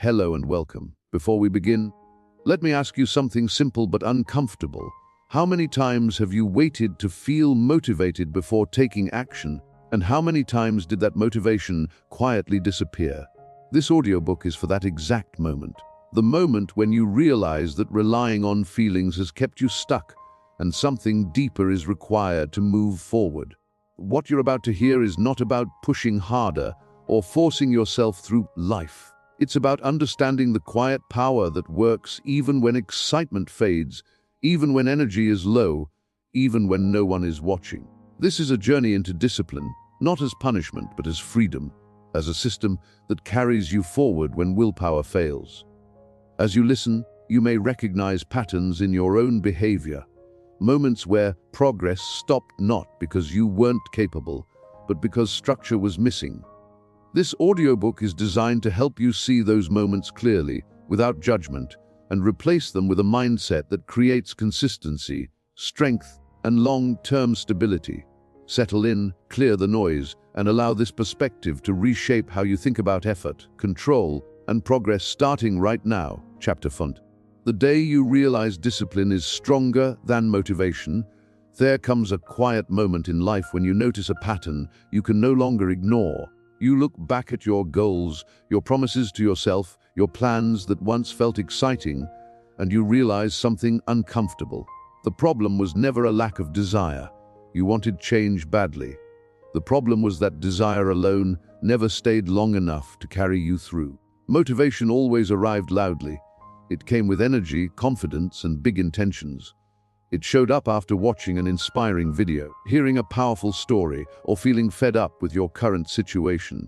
Hello and welcome. Before we begin, let me ask you something simple but uncomfortable. How many times have you waited to feel motivated before taking action, and how many times did that motivation quietly disappear? This audiobook is for that exact moment. The moment when you realize that relying on feelings has kept you stuck, and something deeper is required to move forward. What you're about to hear is not about pushing harder or forcing yourself through life. It's about understanding the quiet power that works even when excitement fades, even when energy is low, even when no one is watching. This is a journey into discipline, not as punishment but as freedom, as a system that carries you forward when willpower fails. As you listen, you may recognize patterns in your own behavior, moments where progress stopped not because you weren't capable, but because structure was missing. This audiobook is designed to help you see those moments clearly, without judgment, and replace them with a mindset that creates consistency, strength, and long-term stability. Settle in, clear the noise, and allow this perspective to reshape how you think about effort, control, and progress starting right now. Chapter 1. The day you realize discipline is stronger than motivation, there comes a quiet moment in life when you notice a pattern you can no longer ignore. You look back at your goals, your promises to yourself, your plans that once felt exciting, and you realize something uncomfortable. The problem was never a lack of desire. You wanted change badly. The problem was that desire alone never stayed long enough to carry you through. Motivation always arrived loudly. It came with energy, confidence, and big intentions. It showed up after watching an inspiring video, hearing a powerful story, or feeling fed up with your current situation.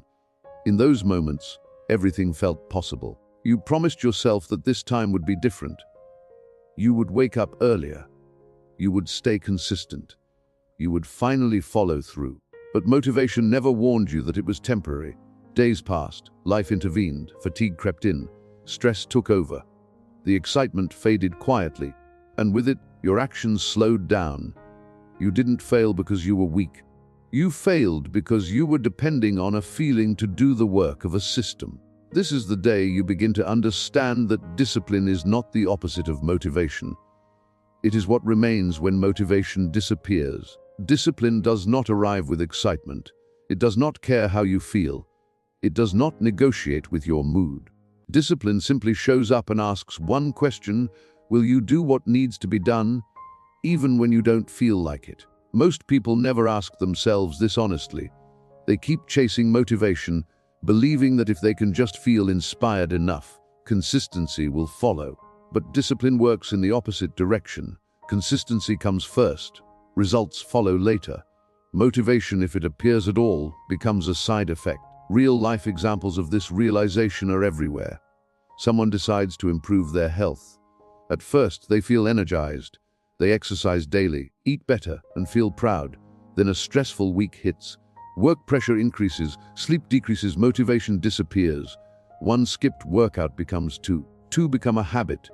In those moments, everything felt possible. You promised yourself that this time would be different. You would wake up earlier. You would stay consistent. You would finally follow through. But motivation never warned you that it was temporary. Days passed, life intervened, fatigue crept in, stress took over. The excitement faded quietly, and with it, your actions slowed down. You didn't fail because you were weak. You failed because you were depending on a feeling to do the work of a system. This is the day you begin to understand that discipline is not the opposite of motivation. It is what remains when motivation disappears. Discipline does not arrive with excitement. It does not care how you feel. It does not negotiate with your mood. Discipline simply shows up and asks one question: will you do what needs to be done, even when you don't feel like it? Most people never ask themselves this honestly. They keep chasing motivation, believing that if they can just feel inspired enough, consistency will follow. But discipline works in the opposite direction. Consistency comes first. Results follow later. Motivation, if it appears at all, becomes a side effect. Real-life examples of this realization are everywhere. Someone decides to improve their health. At first, they feel energized. They exercise daily, eat better, and feel proud. Then a stressful week hits. Work pressure increases, sleep decreases, motivation disappears. One skipped workout becomes two. Two become a habit.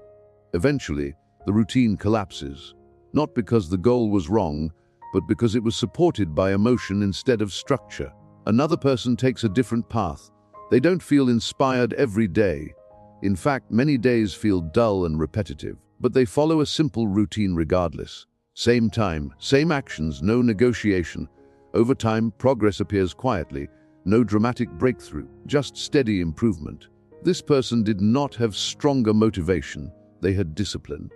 Eventually, the routine collapses. Not because the goal was wrong, but because it was supported by emotion instead of structure. Another person takes a different path. They don't feel inspired every day. In fact, many days feel dull and repetitive, but they follow a simple routine regardless. Same time, same actions, no negotiation. Over time, progress appears quietly, no dramatic breakthrough, just steady improvement. This person did not have stronger motivation, they had discipline.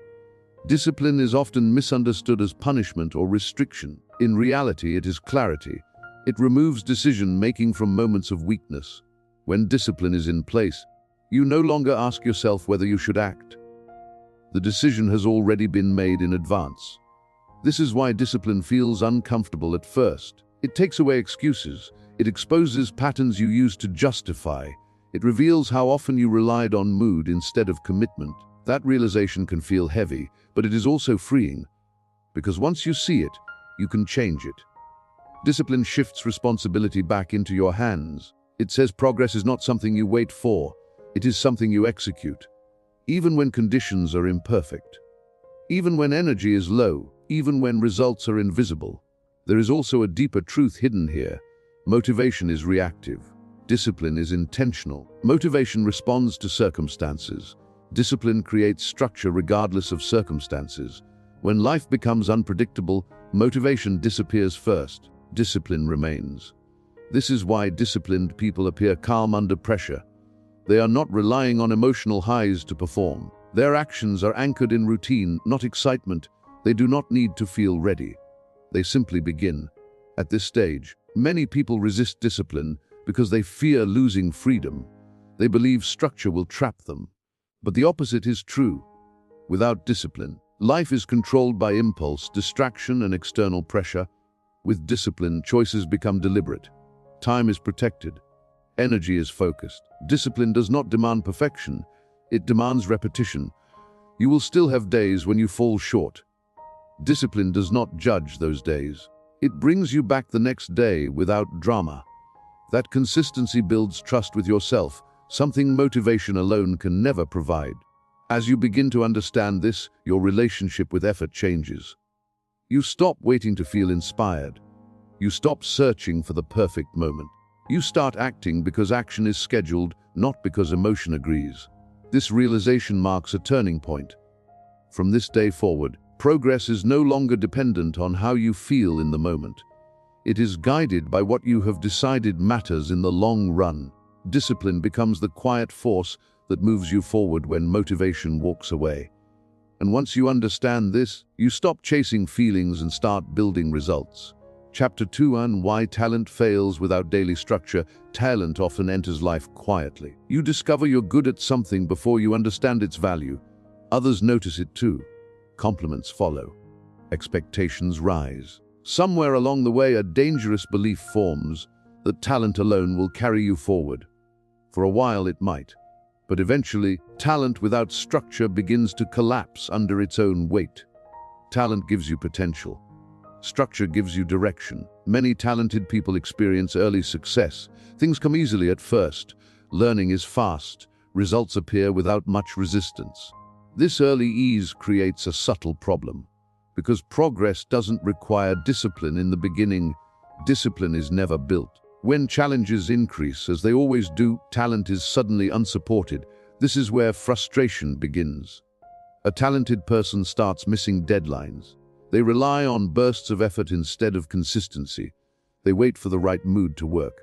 Discipline is often misunderstood as punishment or restriction. In reality, it is clarity. It removes decision-making from moments of weakness. When discipline is in place, you no longer ask yourself whether you should act. The decision has already been made in advance. This is why discipline feels uncomfortable at first. It takes away excuses. It exposes patterns you used to justify. It reveals how often you relied on mood instead of commitment. That realization can feel heavy, but it is also freeing. Because once you see it, you can change it. Discipline shifts responsibility back into your hands. It says progress is not something you wait for. It is something you execute, even when conditions are imperfect, even when energy is low, even when results are invisible. There is also a deeper truth hidden here. Motivation is reactive. Discipline is intentional. Motivation responds to circumstances. Discipline creates structure regardless of circumstances. When life becomes unpredictable, motivation disappears first. Discipline remains. This is why disciplined people appear calm under pressure. They are not relying on emotional highs to perform. Their actions are anchored in routine, not excitement. They do not need to feel ready. They simply begin. At this stage, many people resist discipline because they fear losing freedom. They believe structure will trap them. But the opposite is true. Without discipline, life is controlled by impulse, distraction, and external pressure. With discipline, choices become deliberate. Time is protected. Energy is focused. Discipline does not demand perfection. It demands repetition. You will still have days when you fall short. Discipline does not judge those days. It brings you back the next day without drama. That consistency builds trust with yourself, something motivation alone can never provide. As you begin to understand this, your relationship with effort changes. You stop waiting to feel inspired. You stop searching for the perfect moment. You start acting because action is scheduled, not because emotion agrees. This realization marks a turning point. From this day forward, progress is no longer dependent on how you feel in the moment. It is guided by what you have decided matters in the long run. Discipline becomes the quiet force that moves you forward when motivation walks away. And once you understand this, you stop chasing feelings and start building results. Chapter 2 on Why Talent Fails Without Daily Structure. Talent often enters life quietly. You discover you're good at something before you understand its value. Others notice it too. Compliments follow. Expectations rise. Somewhere along the way, a dangerous belief forms that talent alone will carry you forward. For a while it might, but eventually, talent without structure begins to collapse under its own weight. Talent gives you potential. Structure gives you direction. Many talented people experience early success. Things come easily at first. Learning is fast. Results appear without much resistance. This early ease creates a subtle problem. Because progress doesn't require discipline in the beginning, discipline is never built. When challenges increase, as they always do, talent is suddenly unsupported. This is where frustration begins. A talented person starts missing deadlines. They rely on bursts of effort instead of consistency. They wait for the right mood to work.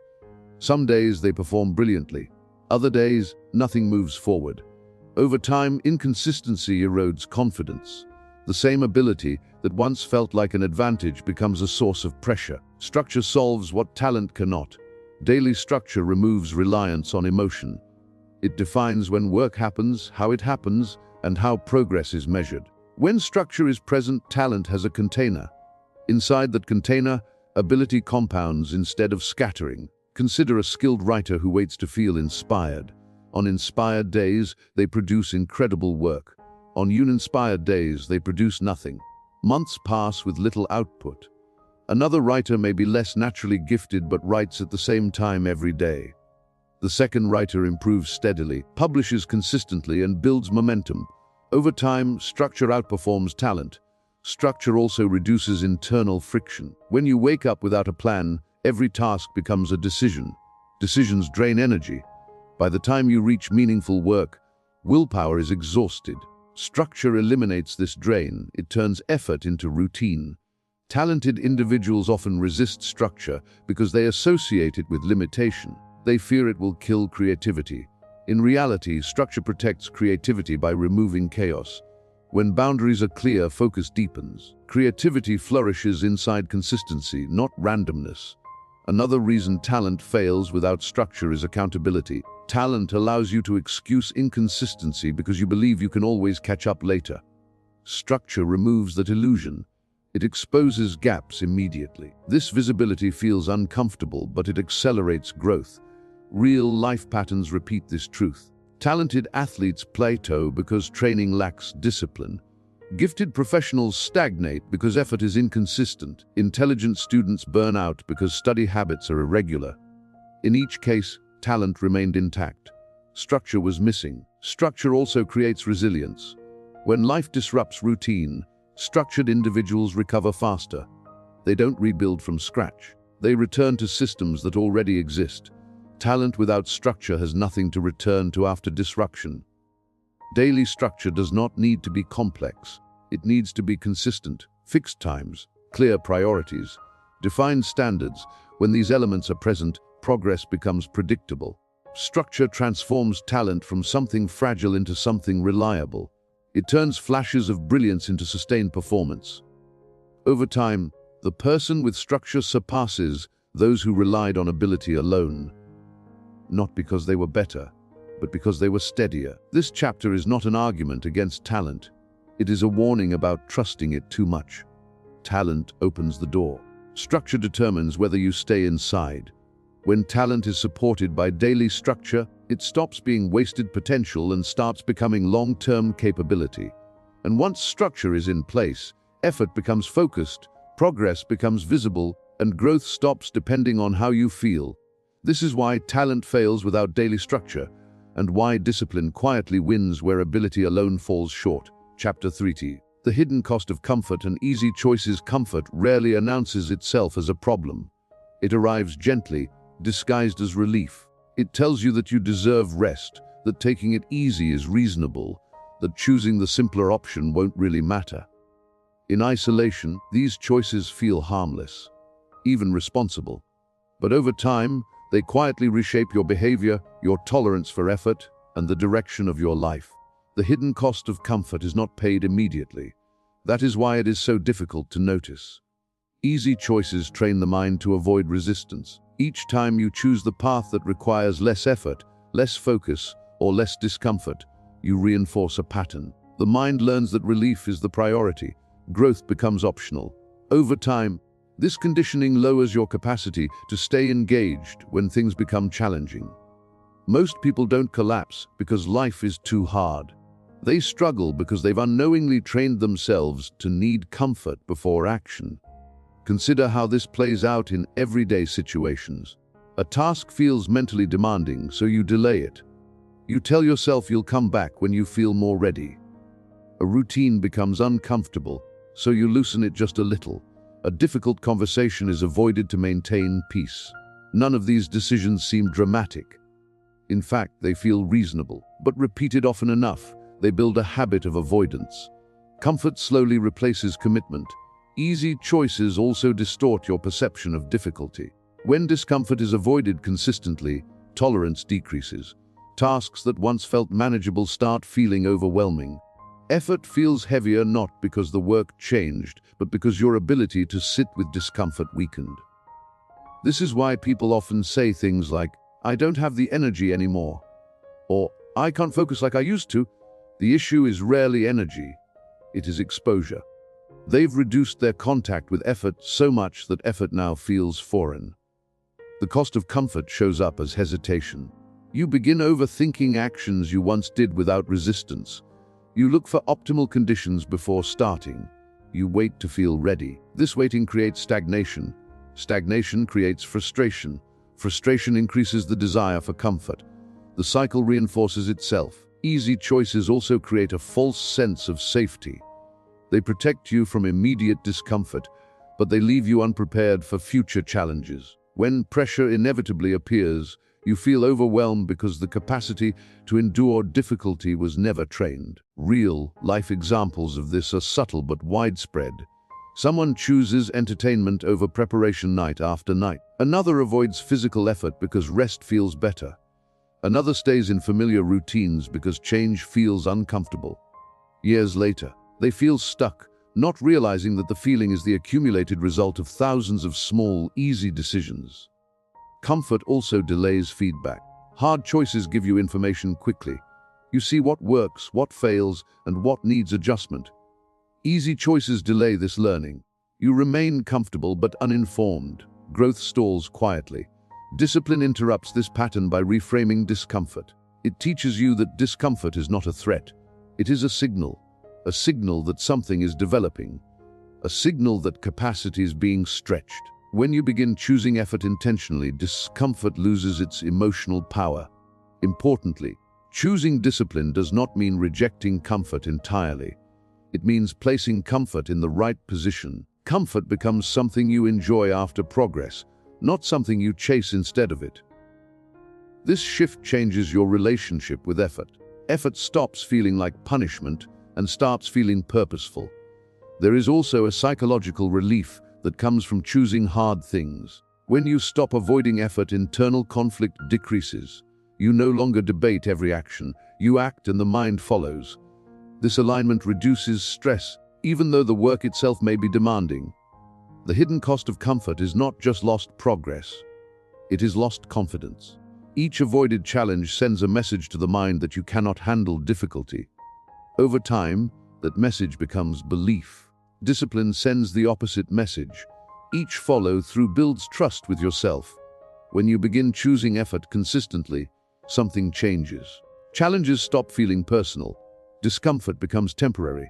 Some days they perform brilliantly. Other days, nothing moves forward. Over time, inconsistency erodes confidence. The same ability that once felt like an advantage becomes a source of pressure. Structure solves what talent cannot. Daily structure removes reliance on emotion. It defines when work happens, how it happens, and how progress is measured. When structure is present, talent has a container. Inside that container, ability compounds instead of scattering. Consider a skilled writer who waits to feel inspired. On inspired days, they produce incredible work. On uninspired days, they produce nothing. Months pass with little output. Another writer may be less naturally gifted but writes at the same time every day. The second writer improves steadily, publishes consistently, and builds momentum. Over time, structure outperforms talent. Structure also reduces internal friction. When you wake up without a plan, every task becomes a decision. Decisions drain energy. By the time you reach meaningful work, willpower is exhausted. Structure eliminates this drain. It turns effort into routine. Talented individuals often resist structure because they associate it with limitation. They fear it will kill creativity. In reality, structure protects creativity by removing chaos. When boundaries are clear, focus deepens. Creativity flourishes inside consistency, not randomness. Another reason talent fails without structure is accountability. Talent allows you to excuse inconsistency because you believe you can always catch up later. Structure removes that illusion. It exposes gaps immediately. This visibility feels uncomfortable, but it accelerates growth. Real life patterns repeat this truth. Talented athletes plateau because training lacks discipline. Gifted professionals stagnate because effort is inconsistent. Intelligent students burn out because study habits are irregular. In each case, talent remained intact. Structure was missing. Structure also creates resilience. When life disrupts routine, structured individuals recover faster. They don't rebuild from scratch. They return to systems that already exist. Talent without structure has nothing to return to after disruption. Daily structure does not need to be complex. It needs to be consistent, fixed times, clear priorities, defined standards. When these elements are present, progress becomes predictable. Structure transforms talent from something fragile into something reliable. It turns flashes of brilliance into sustained performance. Over time, the person with structure surpasses those who relied on ability alone. Not because they were better, but because they were steadier. This chapter is not an argument against talent. It is a warning about trusting it too much. Talent opens the door. Structure determines whether you stay inside. When talent is supported by daily structure, it stops being wasted potential and starts becoming long-term capability. And once structure is in place, effort becomes focused, progress becomes visible, and growth stops depending on how you feel. This is why talent fails without daily structure, and why discipline quietly wins where ability alone falls short. Chapter 3. The hidden cost of comfort and easy choices. Comfort rarely announces itself as a problem. It arrives gently, disguised as relief. It tells you that you deserve rest, that taking it easy is reasonable, that choosing the simpler option won't really matter. In isolation, these choices feel harmless, even responsible. But over time, they quietly reshape your behavior, your tolerance for effort, and the direction of your life. The hidden cost of comfort is not paid immediately. That is why it is so difficult to notice. Easy choices train the mind to avoid resistance. Each time you choose the path that requires less effort, less focus, or less discomfort, you reinforce a pattern. The mind learns that relief is the priority. Growth becomes optional. Over time, this conditioning lowers your capacity to stay engaged when things become challenging. Most people don't collapse because life is too hard. They struggle because they've unknowingly trained themselves to need comfort before action. Consider how this plays out in everyday situations. A task feels mentally demanding, so you delay it. You tell yourself you'll come back when you feel more ready. A routine becomes uncomfortable, so you loosen it just a little. A difficult conversation is avoided to maintain peace. None of these decisions seem dramatic. In fact, they feel reasonable, but repeated often enough, they build a habit of avoidance. Comfort slowly replaces commitment. Easy choices also distort your perception of difficulty. When discomfort is avoided consistently, tolerance decreases. Tasks that once felt manageable start feeling overwhelming. Effort feels heavier not because the work changed, but because your ability to sit with discomfort weakened. This is why people often say things like, "I don't have the energy anymore," or "I can't focus like I used to." The issue is rarely energy, it is exposure. They've reduced their contact with effort so much that effort now feels foreign. The cost of comfort shows up as hesitation. You begin overthinking actions you once did without resistance. You look for optimal conditions before starting. You wait to feel ready. This waiting creates stagnation. Stagnation creates frustration. Frustration increases the desire for comfort. The cycle reinforces itself. Easy choices also create a false sense of safety. They protect you from immediate discomfort, but they leave you unprepared for future challenges. When pressure inevitably appears, you feel overwhelmed because the capacity to endure difficulty was never trained. Real-life examples of this are subtle but widespread. Someone chooses entertainment over preparation night after night. Another avoids physical effort because rest feels better. Another stays in familiar routines because change feels uncomfortable. Years later, they feel stuck, not realizing that the feeling is the accumulated result of thousands of small, easy decisions. Comfort also delays feedback. Hard choices give you information quickly. You see what works, what fails, and what needs adjustment. Easy choices delay this learning. You remain comfortable but uninformed. Growth stalls quietly. Discipline interrupts this pattern by reframing discomfort. It teaches you that discomfort is not a threat. It is a signal that something is developing, a signal that capacity is being stretched. When you begin choosing effort intentionally, discomfort loses its emotional power. Importantly, choosing discipline does not mean rejecting comfort entirely. It means placing comfort in the right position. Comfort becomes something you enjoy after progress, not something you chase instead of it. This shift changes your relationship with effort. Effort stops feeling like punishment and starts feeling purposeful. There is also a psychological relief that comes from choosing hard things. When you stop avoiding effort, internal conflict decreases. You no longer debate every action. You act and the mind follows. This alignment reduces stress, even though the work itself may be demanding. The hidden cost of comfort is not just lost progress. It is lost confidence. Each avoided challenge sends a message to the mind that you cannot handle difficulty. Over time, that message becomes belief. Discipline sends the opposite message. Each follow-through builds trust with yourself. When you begin choosing effort consistently, something changes. Challenges stop feeling personal. Discomfort becomes temporary.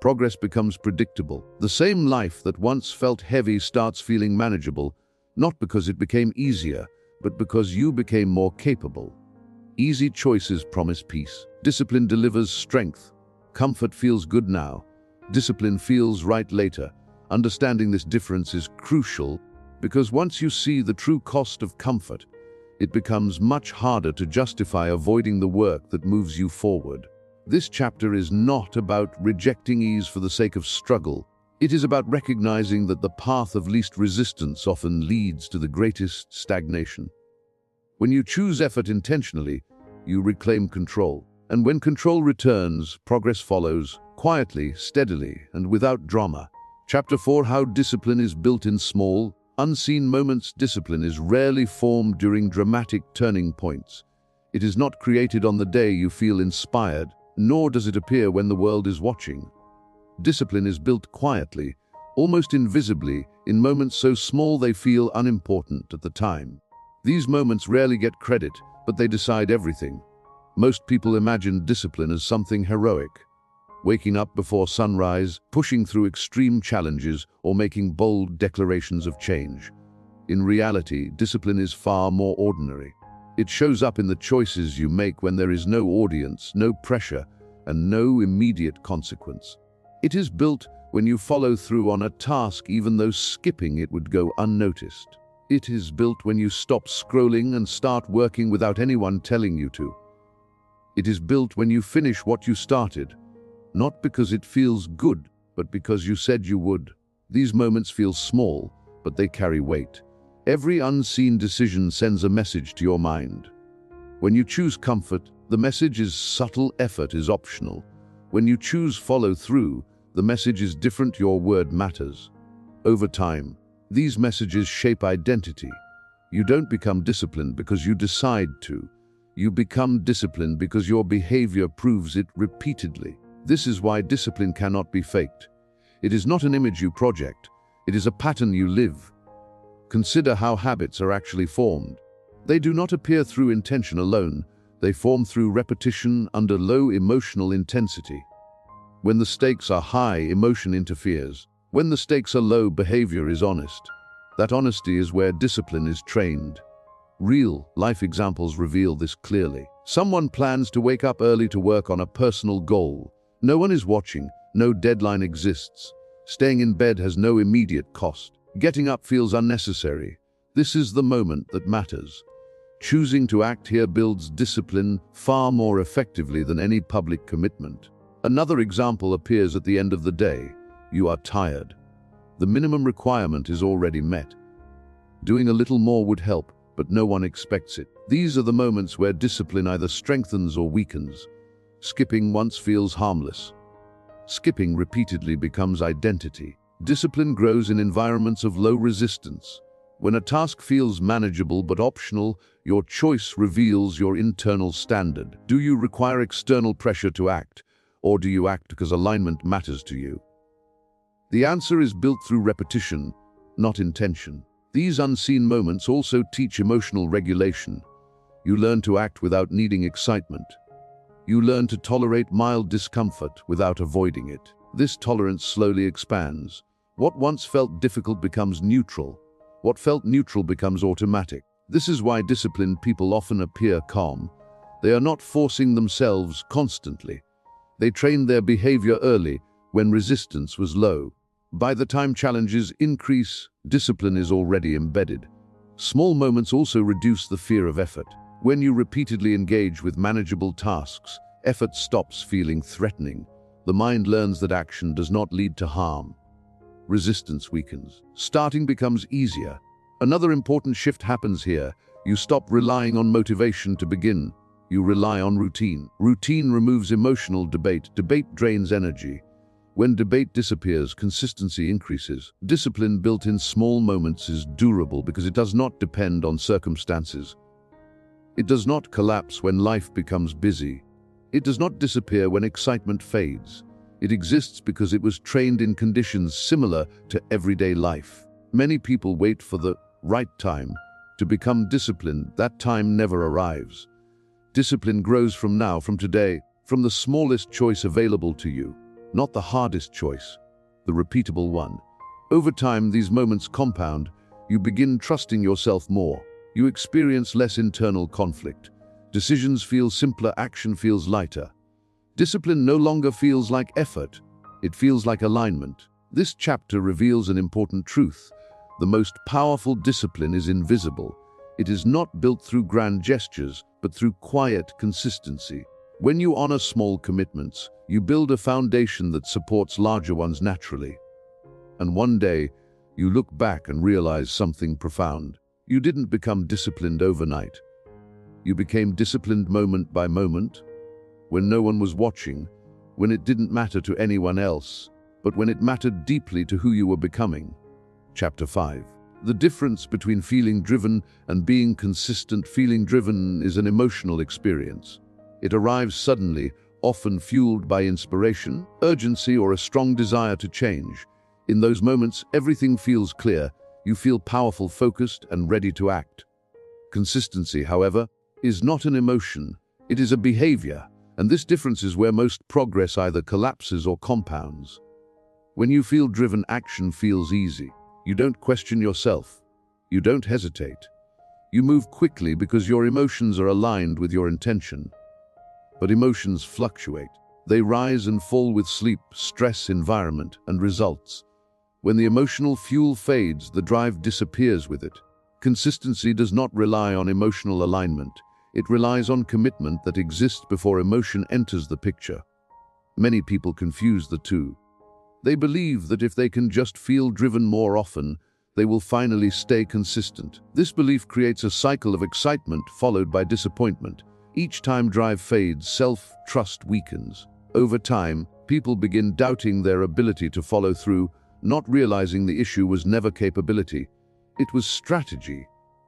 Progress becomes predictable. The same life that once felt heavy starts feeling manageable, not because it became easier, but because you became more capable. Easy choices promise peace. Discipline delivers strength. Comfort feels good now. Discipline feels right later. Understanding this difference is crucial because once you see the true cost of comfort, it becomes much harder to justify avoiding the work that moves you forward. This chapter is not about rejecting ease for the sake of struggle. It is about recognizing that the path of least resistance often leads to the greatest stagnation. When you choose effort intentionally, you reclaim control. And when control returns, progress follows, quietly, steadily, and without drama. Chapter 4: How Discipline is Built in Small, Unseen Moments. Discipline is rarely formed during dramatic turning points. It is not created on the day you feel inspired, nor does it appear when the world is watching. Discipline is built quietly, almost invisibly, in moments so small they feel unimportant at the time. These moments rarely get credit, but they decide everything. Most people imagine discipline as something heroic. Waking up before sunrise, pushing through extreme challenges, or making bold declarations of change. In reality, discipline is far more ordinary. It shows up in the choices you make when there is no audience, no pressure, and no immediate consequence. It is built when you follow through on a task even though skipping it would go unnoticed. It is built when you stop scrolling and start working without anyone telling you to. It is built when you finish what you started, not because it feels good, but because you said you would. These moments feel small, but they carry weight. Every unseen decision sends a message to your mind. When you choose comfort, the message is subtle. Effort is optional. When you choose follow through, the message is different. Your word matters. Over time, these messages shape identity. You don't become disciplined because you decide to. You become disciplined because your behavior proves it repeatedly. This is why discipline cannot be faked. It is not an image you project. It is a pattern you live. Consider how habits are actually formed. They do not appear through intention alone. They form through repetition under low emotional intensity. When the stakes are high, emotion interferes. When the stakes are low, behavior is honest. That honesty is where discipline is trained. Real life examples reveal this clearly. Someone plans to wake up early to work on a personal goal. No one is watching. No deadline exists. Staying in bed has no immediate cost. Getting up feels unnecessary. This is the moment that matters. Choosing to act here builds discipline far more effectively than any public commitment. Another example appears at the end of the day. You are tired. The minimum requirement is already met. Doing a little more would help, but no one expects it. These are the moments where discipline either strengthens or weakens. Skipping once feels harmless. Skipping repeatedly becomes identity. Discipline grows in environments of low resistance. When a task feels manageable but optional, your choice reveals your internal standard. Do you require external pressure to act, or do you act because alignment matters to you? The answer is built through repetition, not intention. These unseen moments also teach emotional regulation. You learn to act without needing excitement. You learn to tolerate mild discomfort without avoiding it. This tolerance slowly expands. What once felt difficult becomes neutral. What felt neutral becomes automatic. This is why disciplined people often appear calm. They are not forcing themselves constantly. They trained their behavior early when resistance was low. By the time challenges increase, discipline is already embedded. Small moments also reduce the fear of effort. When you repeatedly engage with manageable tasks, effort stops feeling threatening. The mind learns that action does not lead to harm. Resistance weakens. Starting becomes easier. Another important shift happens here. You stop relying on motivation to begin. You rely on routine. Routine removes emotional debate. Debate drains energy. When debate disappears, consistency increases. Discipline built in small moments is durable because it does not depend on circumstances. It does not collapse when life becomes busy. It does not disappear when excitement fades. It exists because it was trained in conditions similar to everyday life. Many people wait for the right time to become disciplined. That time never arrives. Discipline grows from now, from today, from the smallest choice available to you, not the hardest choice, the repeatable one. Over time, these moments compound. You begin trusting yourself more. You experience less internal conflict. Decisions feel simpler, action feels lighter. Discipline no longer feels like effort, it feels like alignment. This chapter reveals an important truth. The most powerful discipline is invisible. It is not built through grand gestures, but through quiet consistency. When you honor small commitments, you build a foundation that supports larger ones naturally. And one day, you look back and realize something profound. You didn't become disciplined overnight. You became disciplined moment by moment, when no one was watching, when it didn't matter to anyone else, but when it mattered deeply to who you were becoming. Chapter 5. The difference between feeling driven and being consistent. Feeling driven is an emotional experience. It arrives suddenly, often fueled by inspiration, urgency, or a strong desire to change. In those moments, everything feels clear. You feel powerful, focused, and ready to act. Consistency, however, is not an emotion. It is a behavior, and this difference is where most progress either collapses or compounds. When you feel driven, action feels easy. You don't question yourself. You don't hesitate. You move quickly because your emotions are aligned with your intention. But emotions fluctuate. They rise and fall with sleep, stress, environment, and results. When the emotional fuel fades, the drive disappears with it. Consistency does not rely on emotional alignment. It relies on commitment that exists before emotion enters the picture. Many people confuse the two. They believe that if they can just feel driven more often, they will finally stay consistent. This belief creates a cycle of excitement followed by disappointment. Each time drive fades, self-trust weakens. Over time, people begin doubting their ability to follow through, not realizing the issue was never capability. It was strategy.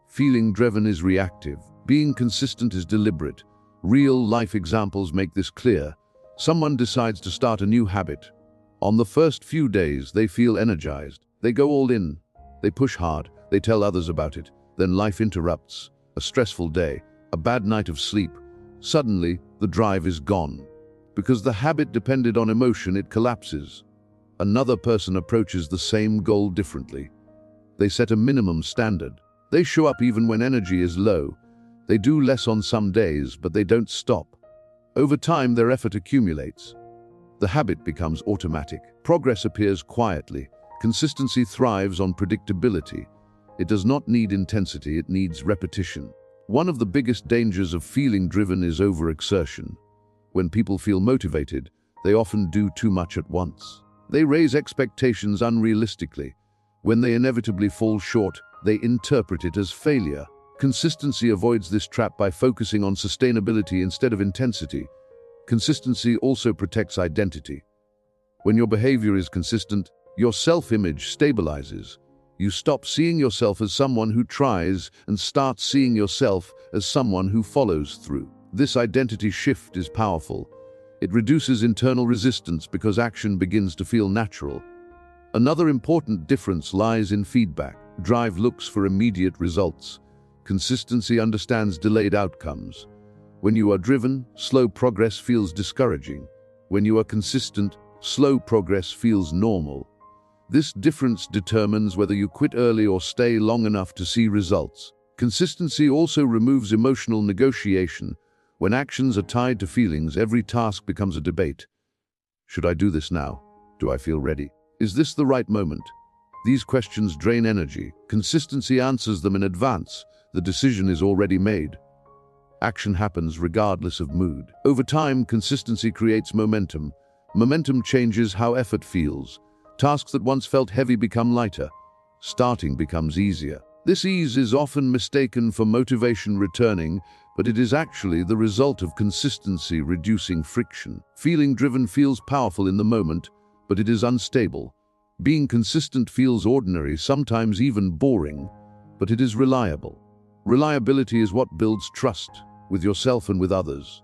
Feeling driven is reactive. Being consistent is deliberate. Real-life examples make this clear. Someone decides to start a new habit. On the first few days, they feel energized. They go all in. They push hard. They tell others about it. Then life interrupts. A stressful day, a bad night of sleep. Suddenly, the drive is gone. Because the habit depended on emotion, it collapses. Another person approaches the same goal differently. They set a minimum standard. They show up even when energy is low. They do less on some days, but they don't stop. Over time, their effort accumulates. The habit becomes automatic. Progress appears quietly. Consistency thrives on predictability. It does not need intensity, it needs repetition. One of the biggest dangers of feeling driven is overexertion. When people feel motivated, they often do too much at once. They raise expectations unrealistically. When they inevitably fall short, they interpret it as failure. Consistency avoids this trap by focusing on sustainability instead of intensity. Consistency also protects identity. When your behavior is consistent, your self-image stabilizes. You stop seeing yourself as someone who tries and start seeing yourself as someone who follows through. This identity shift is powerful. It reduces internal resistance because action begins to feel natural. Another important difference lies in feedback. Drive looks for immediate results. Consistency understands delayed outcomes. When you are driven, slow progress feels discouraging. When you are consistent, slow progress feels normal. This difference determines whether you quit early or stay long enough to see results. Consistency also removes emotional negotiation. When actions are tied to feelings, every task becomes a debate. Should I do this now? Do I feel ready? Is this the right moment? These questions drain energy. Consistency answers them in advance. The decision is already made. Action happens regardless of mood. Over time, consistency creates momentum. Momentum changes how effort feels. Tasks that once felt heavy become lighter. Starting becomes easier. This ease is often mistaken for motivation returning, but it is actually the result of consistency reducing friction. Feeling driven feels powerful in the moment, but it is unstable. Being consistent feels ordinary, sometimes even boring, but it is reliable. Reliability is what builds trust with yourself and with others.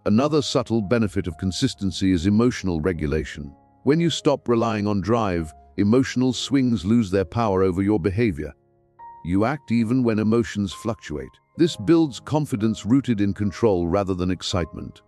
Another subtle benefit of consistency is emotional regulation. When you stop relying on drive, emotional swings lose their power over your behavior. You act even when emotions fluctuate. This builds confidence rooted in control rather than excitement.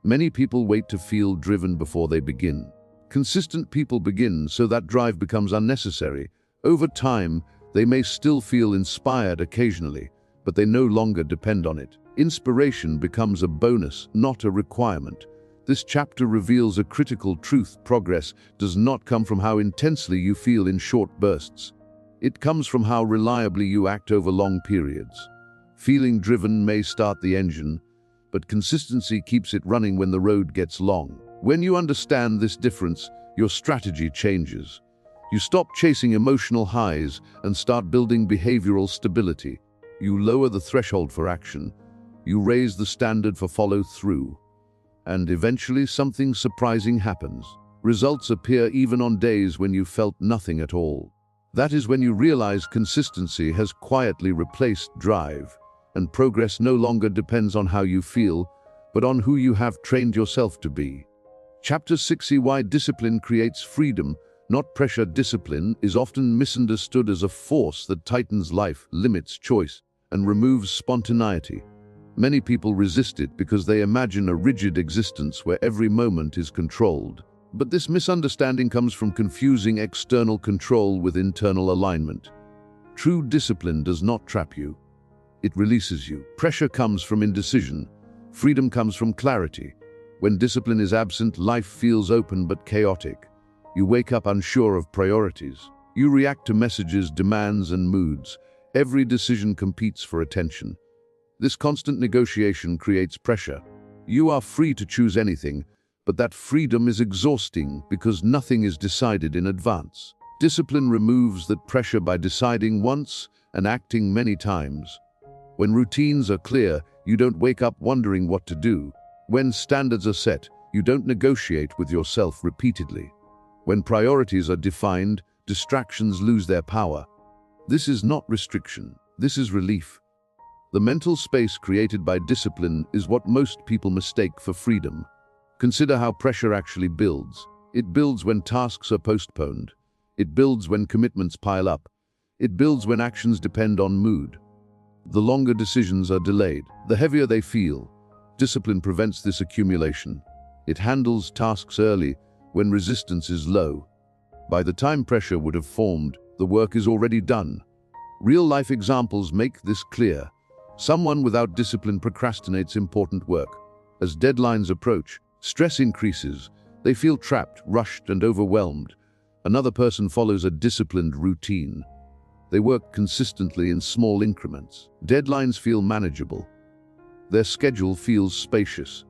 Many people wait to feel driven before they begin. Consistent people begin so that drive becomes unnecessary. Over time, they may still feel inspired occasionally, but they no longer depend on it. Inspiration becomes a bonus, not a requirement. This chapter reveals a critical truth: progress does not come from how intensely you feel in short bursts. It comes from how reliably you act over long periods. Feeling driven may start the engine, but consistency keeps it running when the road gets long. When you understand this difference, your strategy changes. You stop chasing emotional highs and start building behavioral stability. You lower the threshold for action. You raise the standard for follow-through. And eventually something surprising happens. Results appear even on days when you felt nothing at all. That is when you realize consistency has quietly replaced drive, and progress no longer depends on how you feel, but on who you have trained yourself to be. Chapter 6: Why discipline creates freedom, not pressure. Discipline is often misunderstood as a force that tightens life, limits choice, and removes spontaneity. Many people resist it because they imagine a rigid existence where every moment is controlled. But this misunderstanding comes from confusing external control with internal alignment. True discipline does not trap you. It releases you. Pressure comes from indecision. Freedom comes from clarity. When discipline is absent, life feels open but chaotic. You wake up unsure of priorities. You react to messages, demands, and moods. Every decision competes for attention. This constant negotiation creates pressure. You are free to choose anything, but that freedom is exhausting because nothing is decided in advance. Discipline removes that pressure by deciding once and acting many times. When routines are clear, you don't wake up wondering what to do. When standards are set, you don't negotiate with yourself repeatedly. When priorities are defined, distractions lose their power. This is not restriction, this is relief. The mental space created by discipline is what most people mistake for freedom. Consider how pressure actually builds. It builds when tasks are postponed. It builds when commitments pile up. It builds when actions depend on mood. The longer decisions are delayed, the heavier they feel. Discipline prevents this accumulation. It handles tasks early when resistance is low. By the time pressure would have formed, the work is already done. Real-life examples make this clear. Someone without discipline procrastinates important work. As deadlines approach, stress increases. They feel trapped, rushed, and overwhelmed. Another person follows a disciplined routine. They work consistently in small increments. Deadlines feel manageable. Their schedule feels spacious.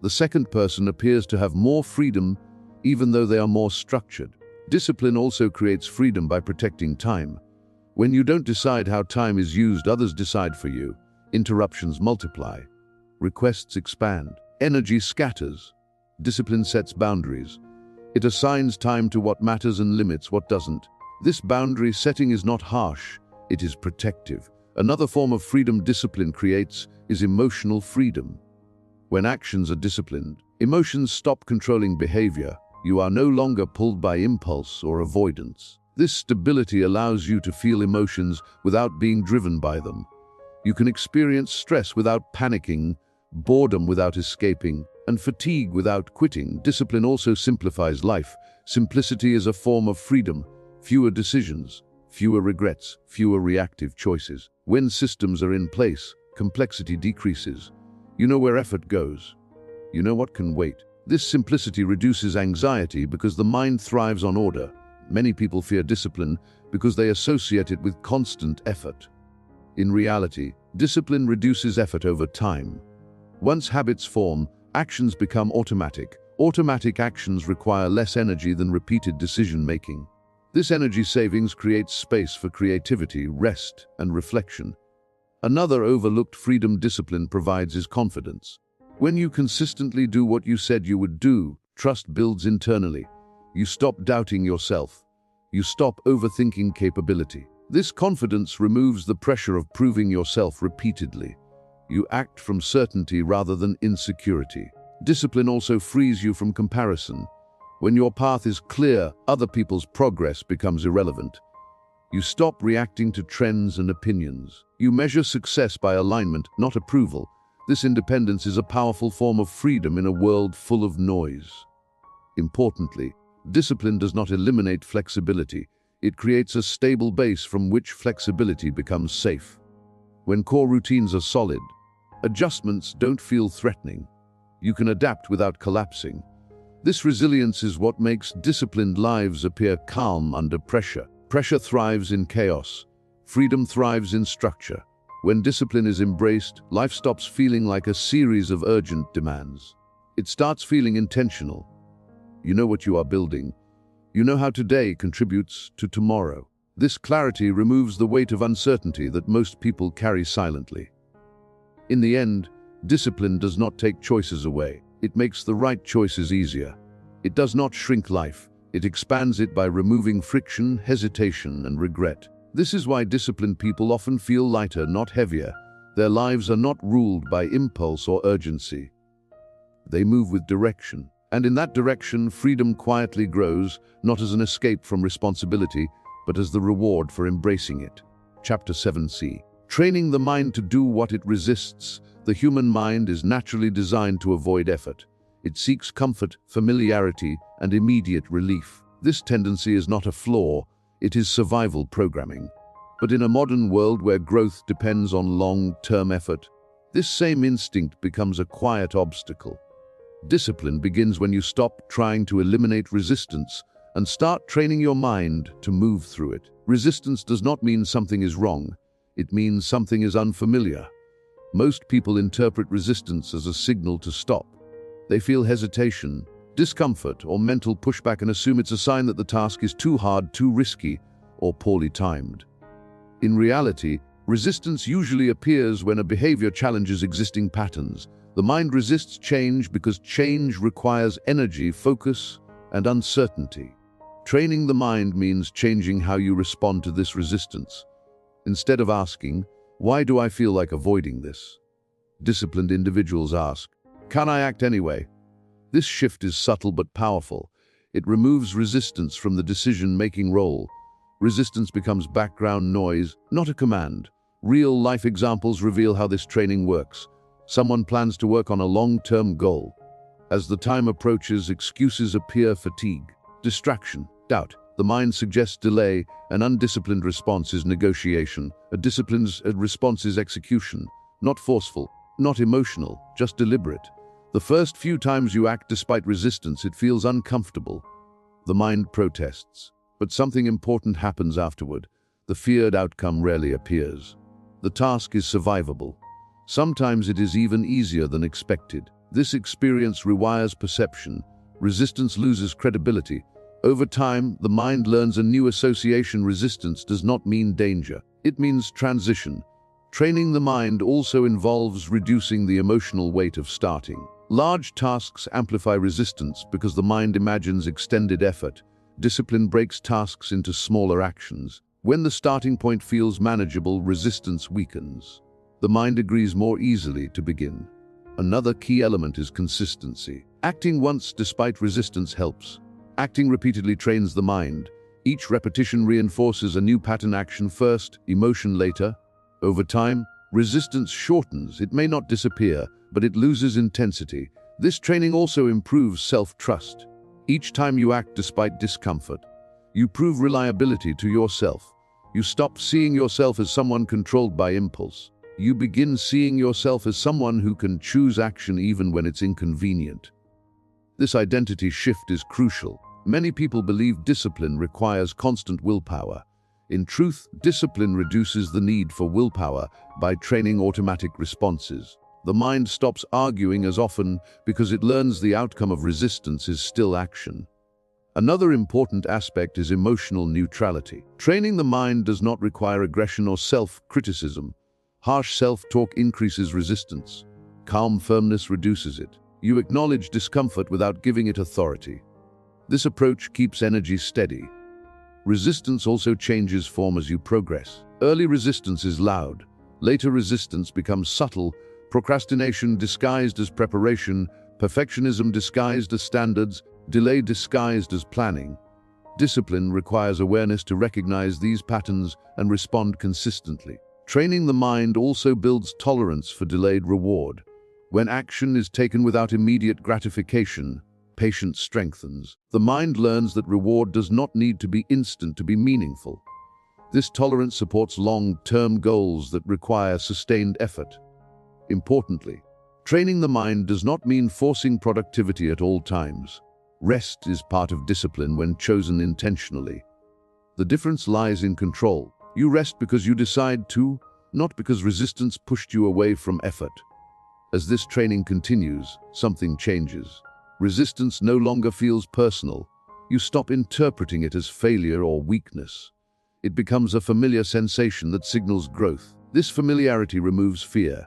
The second person appears to have more freedom, even though they are more structured. Discipline also creates freedom by protecting time. When you don't decide how time is used, others decide for you. Interruptions multiply. Requests expand. Energy scatters. Discipline sets boundaries. It assigns time to what matters and limits what doesn't. This boundary setting is not harsh, it is protective. Another form of freedom discipline creates is emotional freedom. When actions are disciplined, emotions stop controlling behavior. You are no longer pulled by impulse or avoidance. This stability allows you to feel emotions without being driven by them. You can experience stress without panicking, boredom without escaping, and fatigue without quitting. Discipline also simplifies life. Simplicity is a form of freedom. Fewer decisions, fewer regrets, fewer reactive choices. When systems are in place, complexity decreases. You know where effort goes. You know what can wait. This simplicity reduces anxiety because the mind thrives on order. Many people fear discipline because they associate it with constant effort. In reality, Discipline reduces effort over time. Once habits form, actions become automatic. Automatic actions require less energy than repeated decision-making. This energy savings creates space for creativity, rest, and reflection. Another overlooked freedom discipline provides is confidence. When you consistently do what you said you would do, trust builds internally. You stop doubting yourself. You stop overthinking capability. This confidence removes the pressure of proving yourself repeatedly. You act from certainty rather than insecurity. Discipline also frees you from comparison. When your path is clear, other people's progress becomes irrelevant. You stop reacting to trends and opinions. You measure success by alignment, not approval. This independence is a powerful form of freedom in a world full of noise. Importantly, discipline does not eliminate flexibility. It creates a stable base from which flexibility becomes safe. When core routines are solid, adjustments don't feel threatening. You can adapt without collapsing. This resilience is what makes disciplined lives appear calm under pressure. Pressure thrives in chaos. Freedom thrives in structure. When discipline is embraced, life stops feeling like a series of urgent demands. It starts feeling intentional. You know what you are building. You know how today contributes to tomorrow. This clarity removes the weight of uncertainty that most people carry silently. In the end, discipline does not take choices away. It makes the right choices easier. It does not shrink life. It expands it by removing friction, hesitation, and regret. This is why disciplined people often feel lighter, not heavier. Their lives are not ruled by impulse or urgency. They move with direction. And in that direction, freedom quietly grows, not as an escape from responsibility, but as the reward for embracing it. Chapter 7c. Training the mind to do what it resists. The human mind is naturally designed to avoid effort. It seeks comfort, familiarity, and immediate relief. This tendency is not a flaw, it is survival programming. But in a modern world where growth depends on long-term effort, this same instinct becomes a quiet obstacle. Discipline begins when you stop trying to eliminate resistance and start training your mind to move through it. Resistance does not mean something is wrong. It means something is unfamiliar. Most people interpret resistance as a signal to stop. They feel hesitation, discomfort, or mental pushback and assume it's a sign that the task is too hard, too risky, or poorly timed. In reality, resistance usually appears when a behavior challenges existing patterns. The mind resists change because change requires energy, focus, and uncertainty. Training the mind means changing how you respond to this resistance. Instead of asking, "Why do I feel like avoiding this?" disciplined individuals ask, "Can I act anyway?" This shift is subtle but powerful. It removes resistance from the decision-making role. Resistance becomes background noise, not a command. Real-life examples reveal how this training works. Someone plans to work on a long-term goal. As the time approaches, excuses appear: fatigue, distraction, doubt. The mind suggests delay. An undisciplined response is negotiation. A disciplined response is execution. Not forceful, not emotional, just deliberate. The first few times you act despite resistance, it feels uncomfortable. The mind protests. But something important happens afterward. The feared outcome rarely appears. The task is survivable. Sometimes it is even easier than expected. This experience rewires perception. Resistance loses credibility. Over time, the mind learns a new association. Resistance does not mean danger. It means transition. Training the mind also involves reducing the emotional weight of starting. Large tasks amplify resistance because the mind imagines extended effort. Discipline breaks tasks into smaller actions. When the starting point feels manageable, resistance weakens. The mind agrees more easily to begin. Another key element is consistency. Acting once despite resistance helps. Acting repeatedly trains the mind. Each repetition reinforces a new pattern: action first, emotion later. Over time, resistance shortens. It may not disappear, but it loses intensity. This training also improves self-trust. Each time you act despite discomfort, you prove reliability to yourself. You stop seeing yourself as someone controlled by impulse. You begin seeing yourself as someone who can choose action even when it's inconvenient. This identity shift is crucial. Many people believe discipline requires constant willpower. In truth, discipline reduces the need for willpower by training automatic responses. The mind stops arguing as often because it learns the outcome of resistance is still action. Another important aspect is emotional neutrality. Training the mind does not require aggression or self-criticism. Harsh self-talk increases resistance. Calm firmness reduces it. You acknowledge discomfort without giving it authority. This approach keeps energy steady. Resistance also changes form as you progress. Early resistance is loud. Later resistance becomes subtle. Procrastination disguised as preparation, perfectionism disguised as standards, delay disguised as planning. Discipline requires awareness to recognize these patterns and respond consistently. Training the mind also builds tolerance for delayed reward. When action is taken without immediate gratification, patience strengthens. The mind learns that reward does not need to be instant to be meaningful. This tolerance supports long-term goals that require sustained effort. Importantly, training the mind does not mean forcing productivity at all times. Rest is part of discipline when chosen intentionally. The difference lies in control. You rest because you decide to, not because resistance pushed you away from effort. As this training continues, something changes. Resistance no longer feels personal. You stop interpreting it as failure or weakness. It becomes a familiar sensation that signals growth. This familiarity removes fear.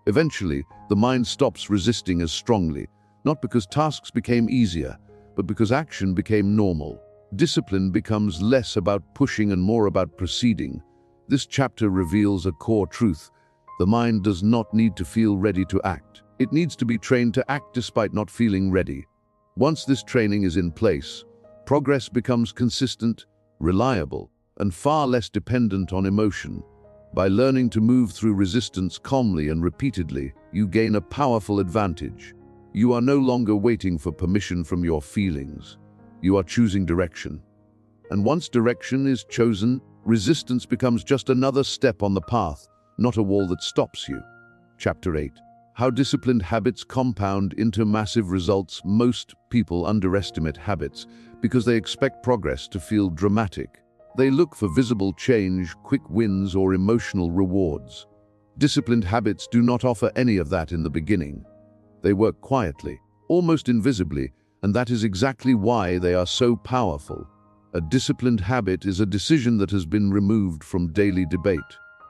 Eventually, the mind stops resisting as strongly, not because tasks became easier, but because action became normal. Discipline becomes less about pushing and more about proceeding. This chapter reveals a core truth. The mind does not need to feel ready to act. It needs to be trained to act despite not feeling ready. Once this training is in place, progress becomes consistent, reliable, and far less dependent on emotion. By learning to move through resistance calmly and repeatedly, you gain a powerful advantage. You are no longer waiting for permission from your feelings. You are choosing direction. And once direction is chosen, resistance becomes just another step on the path, not a wall that stops you. Chapter 8. How disciplined habits compound into massive results. Most people underestimate habits because they expect progress to feel dramatic. They look for visible change, quick wins, or emotional rewards. Disciplined habits do not offer any of that in the beginning. They work quietly, almost invisibly, and that is exactly why they are so powerful. A disciplined habit is a decision that has been removed from daily debate.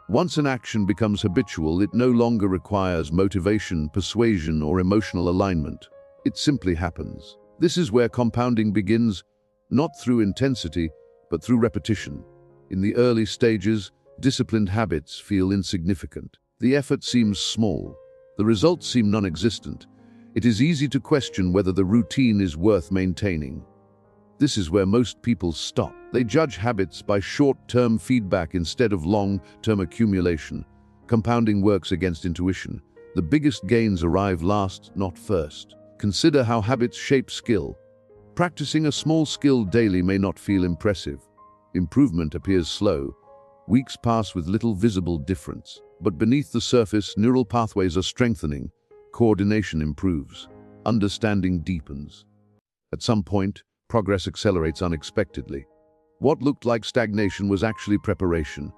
Once an action becomes habitual, it no longer requires motivation, persuasion, or emotional alignment. It simply happens. This is where compounding begins, not through intensity, but through repetition. In the early stages, disciplined habits feel insignificant. The effort seems small. The results seem non-existent. It is easy to question whether the routine is worth maintaining. This is where most people stop. They judge habits by short-term feedback instead of long-term accumulation. Compounding works against intuition. The biggest gains arrive last, not first. Consider how habits shape skill. Practicing a small skill daily may not feel impressive. Improvement appears slow. Weeks pass with little visible difference. But beneath the surface, neural pathways are strengthening. Coordination improves. Understanding deepens. At some point, progress accelerates unexpectedly. What looked like stagnation was actually preparation.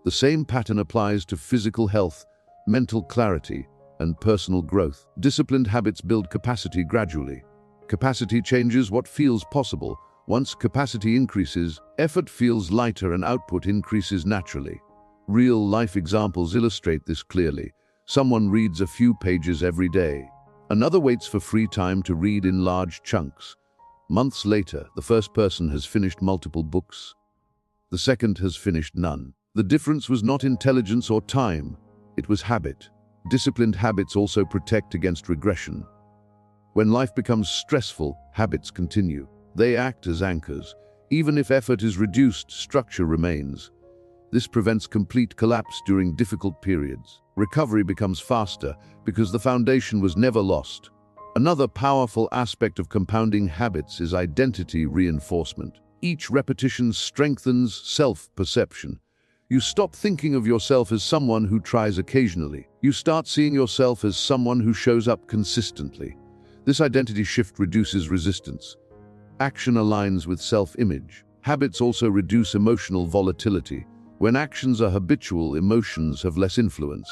The same pattern applies to physical health, mental clarity, and personal growth. Disciplined habits build capacity gradually. Capacity changes what feels possible. Once capacity increases, effort feels lighter and output increases naturally. Real-life examples illustrate this clearly. Someone reads a few pages every day. Another waits for free time to read in large chunks. Months later, the first person has finished multiple books. The second has finished none. The difference was not intelligence or time. It was habit. Disciplined habits also protect against regression. When life becomes stressful, habits continue. They act as anchors. Even if effort is reduced, structure remains. This prevents complete collapse during difficult periods. Recovery becomes faster because the foundation was never lost. Another powerful aspect of compounding habits is identity reinforcement. Each repetition strengthens self-perception. You stop thinking of yourself as someone who tries occasionally. You start seeing yourself as someone who shows up consistently. This identity shift reduces resistance. Action aligns with self-image. Habits also reduce emotional volatility. When actions are habitual, emotions have less influence.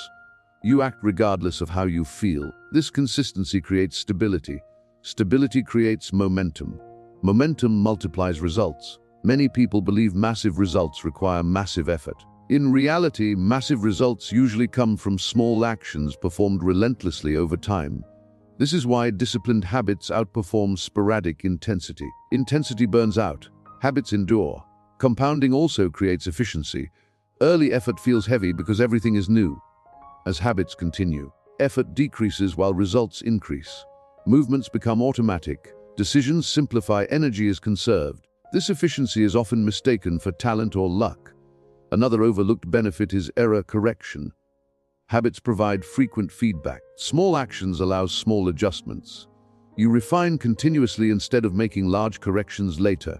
You act regardless of how you feel. This consistency creates stability. Stability creates momentum. Momentum multiplies results. Many people believe massive results require massive effort. In reality, massive results usually come from small actions performed relentlessly over time. This is why disciplined habits outperform sporadic intensity. Intensity burns out. Habits endure. Compounding also creates efficiency. Early effort feels heavy because everything is new. As habits continue, effort decreases while results increase. Movements become automatic. Decisions simplify. Energy is conserved. This efficiency is often mistaken for talent or luck. Another overlooked benefit is error correction. Habits provide frequent feedback. Small actions allow small adjustments. You refine continuously instead of making large corrections later.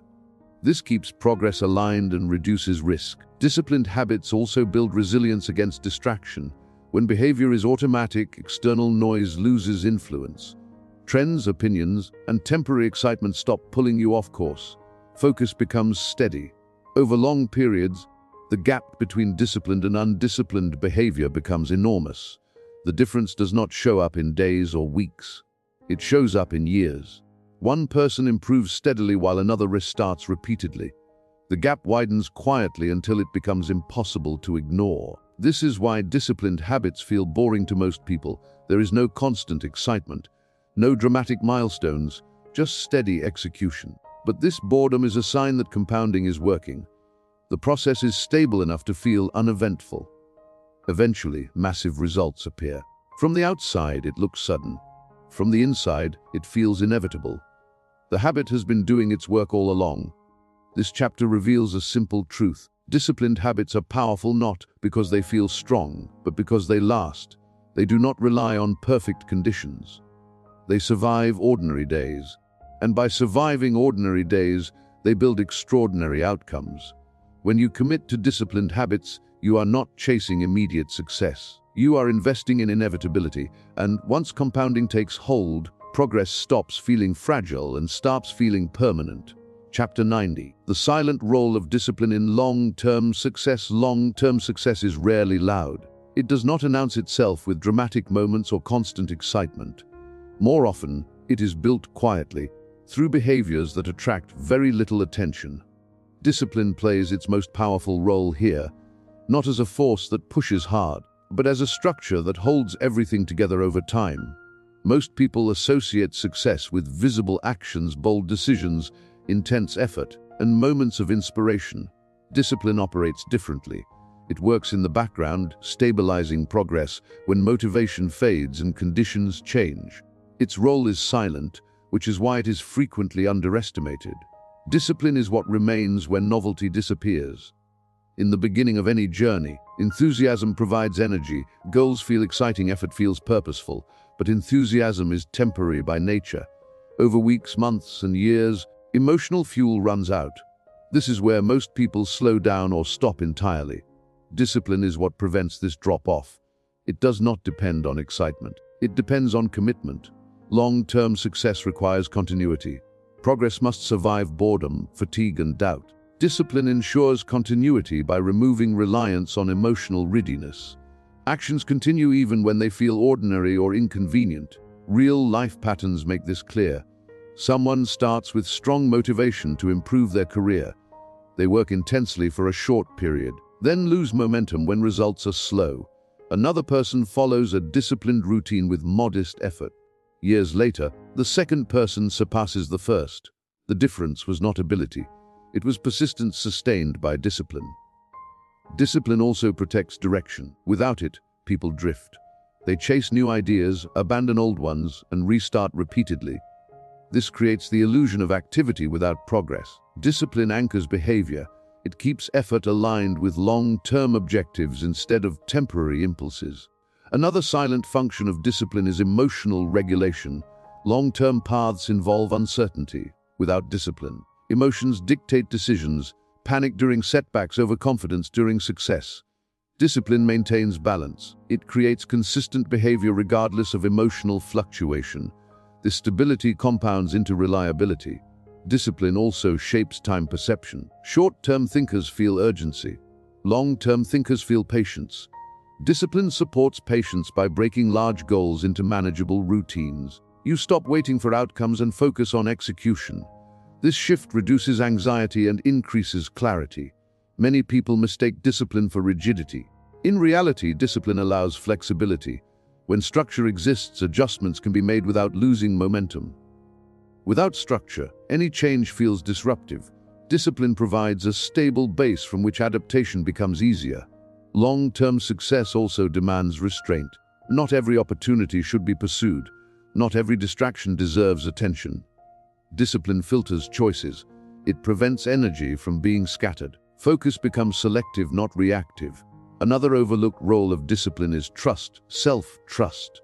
This keeps progress aligned and reduces risk. Disciplined habits also build resilience against distraction. When behavior is automatic, external noise loses influence. Trends, opinions, and temporary excitement stop pulling you off course. Focus becomes steady. Over long periods, the gap between disciplined and undisciplined behavior becomes enormous. The difference does not show up in days or weeks. It shows up in years. One person improves steadily while another restarts repeatedly. The gap widens quietly until it becomes impossible to ignore. This is why disciplined habits feel boring to most people. There is no constant excitement, no dramatic milestones, just steady execution. But this boredom is a sign that compounding is working. The process is stable enough to feel uneventful. Eventually, massive results appear. From the outside, it looks sudden. From the inside, it feels inevitable. The habit has been doing its work all along. This chapter reveals a simple truth. Disciplined habits are powerful not because they feel strong, but because they last. They do not rely on perfect conditions. They survive ordinary days. And by surviving ordinary days, they build extraordinary outcomes. When you commit to disciplined habits, you are not chasing immediate success. You are investing in inevitability, and once compounding takes hold, progress stops feeling fragile and starts feeling permanent. Chapter 90. The silent role of discipline in long-term success. Long-term success is rarely loud. It does not announce itself with dramatic moments or constant excitement. More often, it is built quietly, through behaviors that attract very little attention. Discipline plays its most powerful role here, not as a force that pushes hard, but as a structure that holds everything together over time. Most people associate success with visible actions, bold decisions, intense effort, and moments of inspiration. Discipline operates differently. It works in the background, stabilizing progress when motivation fades and conditions change. Its role is silent, which is why it is frequently underestimated. Discipline is what remains when novelty disappears. In the beginning of any journey, enthusiasm provides energy, goals feel exciting, effort feels purposeful, but enthusiasm is temporary by nature. Over weeks, months, and years, emotional fuel runs out. This is where most people slow down or stop entirely. Discipline is what prevents this drop-off. It does not depend on excitement. It depends on commitment. Long-term success requires continuity. Progress must survive boredom, fatigue, and doubt. Discipline ensures continuity by removing reliance on emotional readiness. Actions continue even when they feel ordinary or inconvenient. Real-life patterns make this clear. Someone starts with strong motivation to improve their career. They work intensely for a short period, then lose momentum when results are slow. Another person follows a disciplined routine with modest effort. Years later, the second person surpasses the first. The difference was not ability. It was persistence sustained by discipline. Discipline also protects direction. Without it, people drift. They chase new ideas, abandon old ones, and restart repeatedly. This creates the illusion of activity without progress. Discipline anchors behavior. It keeps effort aligned with long-term objectives instead of temporary impulses. Another silent function of discipline is emotional regulation. Long-term paths involve uncertainty. Without discipline, emotions dictate decisions, panic during setbacks, overconfidence during success. Discipline maintains balance. It creates consistent behavior regardless of emotional fluctuation. This stability compounds into reliability. Discipline also shapes time perception. Short-term thinkers feel urgency. Long-term thinkers feel patience. Discipline supports patience by breaking large goals into manageable routines. You stop waiting for outcomes and focus on execution. This shift reduces anxiety and increases clarity. Many people mistake discipline for rigidity. In reality, discipline allows flexibility. When structure exists, adjustments can be made without losing momentum. Without structure, any change feels disruptive. Discipline provides a stable base from which adaptation becomes easier. Long-term success also demands restraint. Not every opportunity should be pursued. Not every distraction deserves attention. Discipline filters choices. It prevents energy from being scattered. Focus becomes selective, not reactive. Another overlooked role of discipline is trust, self-trust.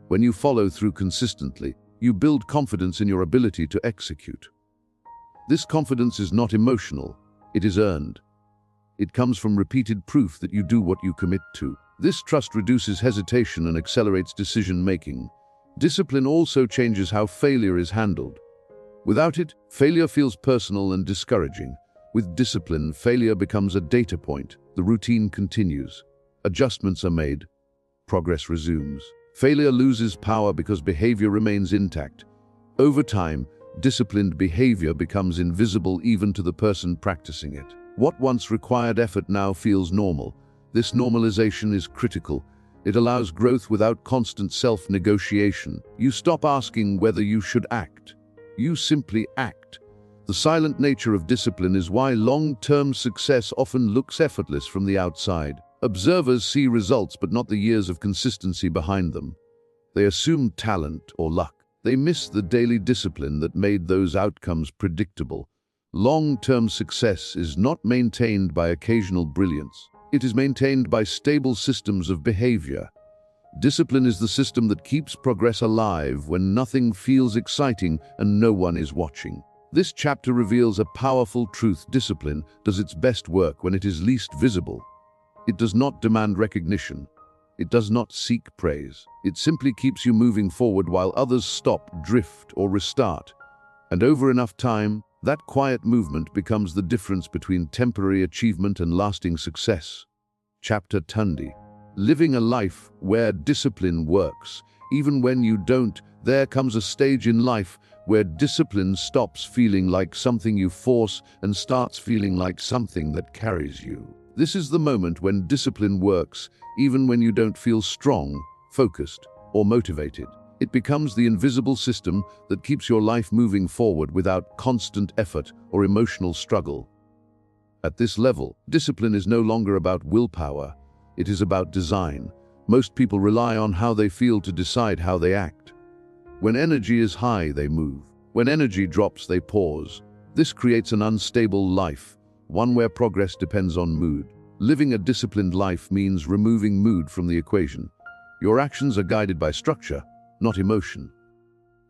When you follow through consistently, you build confidence in your ability to execute. This confidence is not emotional, it is earned. It comes from repeated proof that you do what you commit to. This trust reduces hesitation and accelerates decision-making. Discipline also changes how failure is handled. Without it, failure feels personal and discouraging. With discipline, failure becomes a data point. The routine continues. Adjustments are made. Progress resumes. Failure loses power because behavior remains intact. Over time, disciplined behavior becomes invisible even to the person practicing it. What once required effort now feels normal. This normalization is critical. It allows growth without constant self-negotiation. You stop asking whether you should act. You simply act. The silent nature of discipline is why long-term success often looks effortless from the outside. Observers see results but not the years of consistency behind them. They assume talent or luck. They miss the daily discipline that made those outcomes predictable. Long-term success is not maintained by occasional brilliance. It is maintained by stable systems of behavior. Discipline is the system that keeps progress alive when nothing feels exciting and no one is watching. This chapter reveals a powerful truth. Discipline does its best work when it is least visible. It does not demand recognition. It does not seek praise. It simply keeps you moving forward while others stop, drift, or restart. And over enough time, that quiet movement becomes the difference between temporary achievement and lasting success. Chapter 20. Living a life where discipline works. Even when you don't, there comes a stage in life where discipline stops feeling like something you force and starts feeling like something that carries you. This is the moment when discipline works, even when you don't feel strong, focused, or motivated. It becomes the invisible system that keeps your life moving forward without constant effort or emotional struggle. At this level, discipline is no longer about willpower. It is about design. Most people rely on how they feel to decide how they act. When energy is high, they move. When energy drops, they pause. This creates an unstable life, one where progress depends on mood. Living a disciplined life means removing mood from the equation. Your actions are guided by structure, not emotion.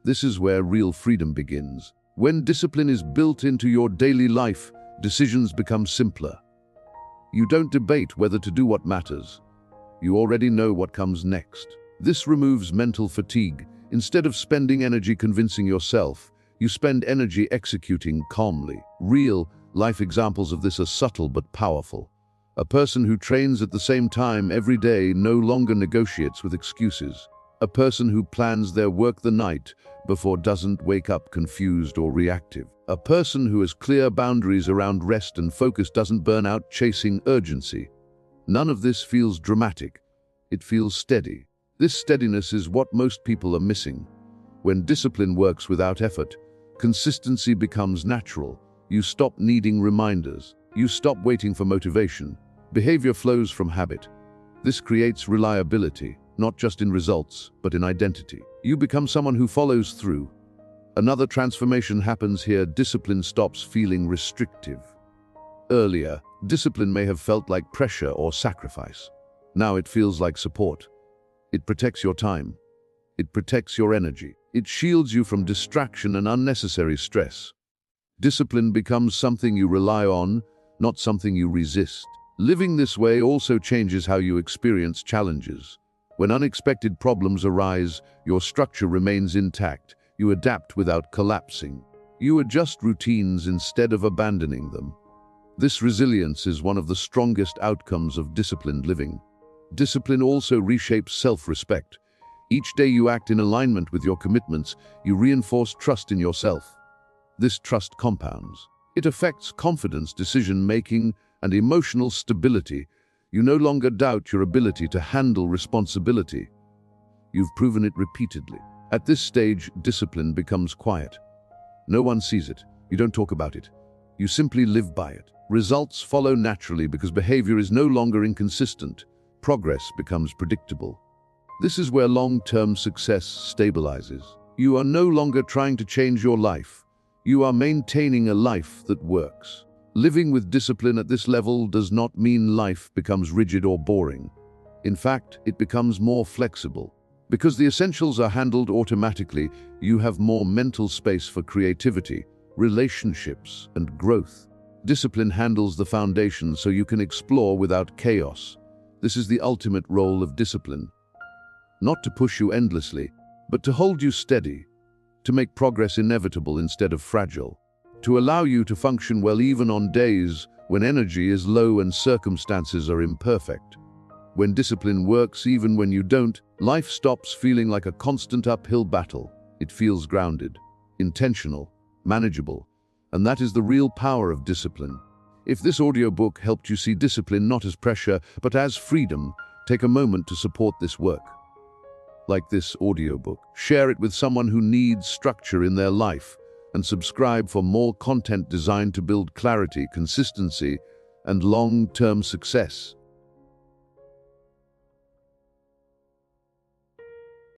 This is where real freedom begins. When discipline is built into your daily life, decisions become simpler. You don't debate whether to do what matters. You already know what comes next. This removes mental fatigue. Instead of spending energy convincing yourself, you spend energy executing calmly. Real life examples of this are subtle but powerful. A person who trains at the same time every day no longer negotiates with excuses. A person who plans their work the night before doesn't wake up confused or reactive. A person who has clear boundaries around rest and focus doesn't burn out chasing urgency. None of this feels dramatic. It feels steady. This steadiness is what most people are missing. When discipline works without effort, consistency becomes natural. You stop needing reminders. You stop waiting for motivation. Behavior flows from habit. This creates reliability, not just in results, but in identity. You become someone who follows through. Another transformation happens here. Discipline stops feeling restrictive. Earlier, discipline may have felt like pressure or sacrifice. Now it feels like support. It protects your time. It protects your energy. It shields you from distraction and unnecessary stress. Discipline becomes something you rely on, not something you resist. Living this way also changes how you experience challenges. When unexpected problems arise, your structure remains intact. You adapt without collapsing. You adjust routines instead of abandoning them. This resilience is one of the strongest outcomes of disciplined living. Discipline also reshapes self-respect. Each day you act in alignment with your commitments, you reinforce trust in yourself. This trust compounds. It affects confidence, decision-making, and emotional stability. You no longer doubt your ability to handle responsibility. You've proven it repeatedly. At this stage, discipline becomes quiet. No one sees it. You don't talk about it. You simply live by it. Results follow naturally because behavior is no longer inconsistent. Progress becomes predictable. This is where long-term success stabilizes. You are no longer trying to change your life. You are maintaining a life that works. Living with discipline at this level does not mean life becomes rigid or boring. In fact, it becomes more flexible. Because the essentials are handled automatically, you have more mental space for creativity, relationships, and growth. Discipline handles the foundation so you can explore without chaos. This is the ultimate role of discipline. Not to push you endlessly, but to hold you steady, to make progress inevitable instead of fragile, to allow you to function well even on days when energy is low and circumstances are imperfect. When discipline works even when you don't, life stops feeling like a constant uphill battle. It feels grounded, intentional, manageable, and that is the real power of discipline. If this audiobook helped you see discipline not as pressure, but as freedom, take a moment to support this work. Like this audiobook, share it with someone who needs structure in their life, and subscribe for more content designed to build clarity, consistency, and long-term success.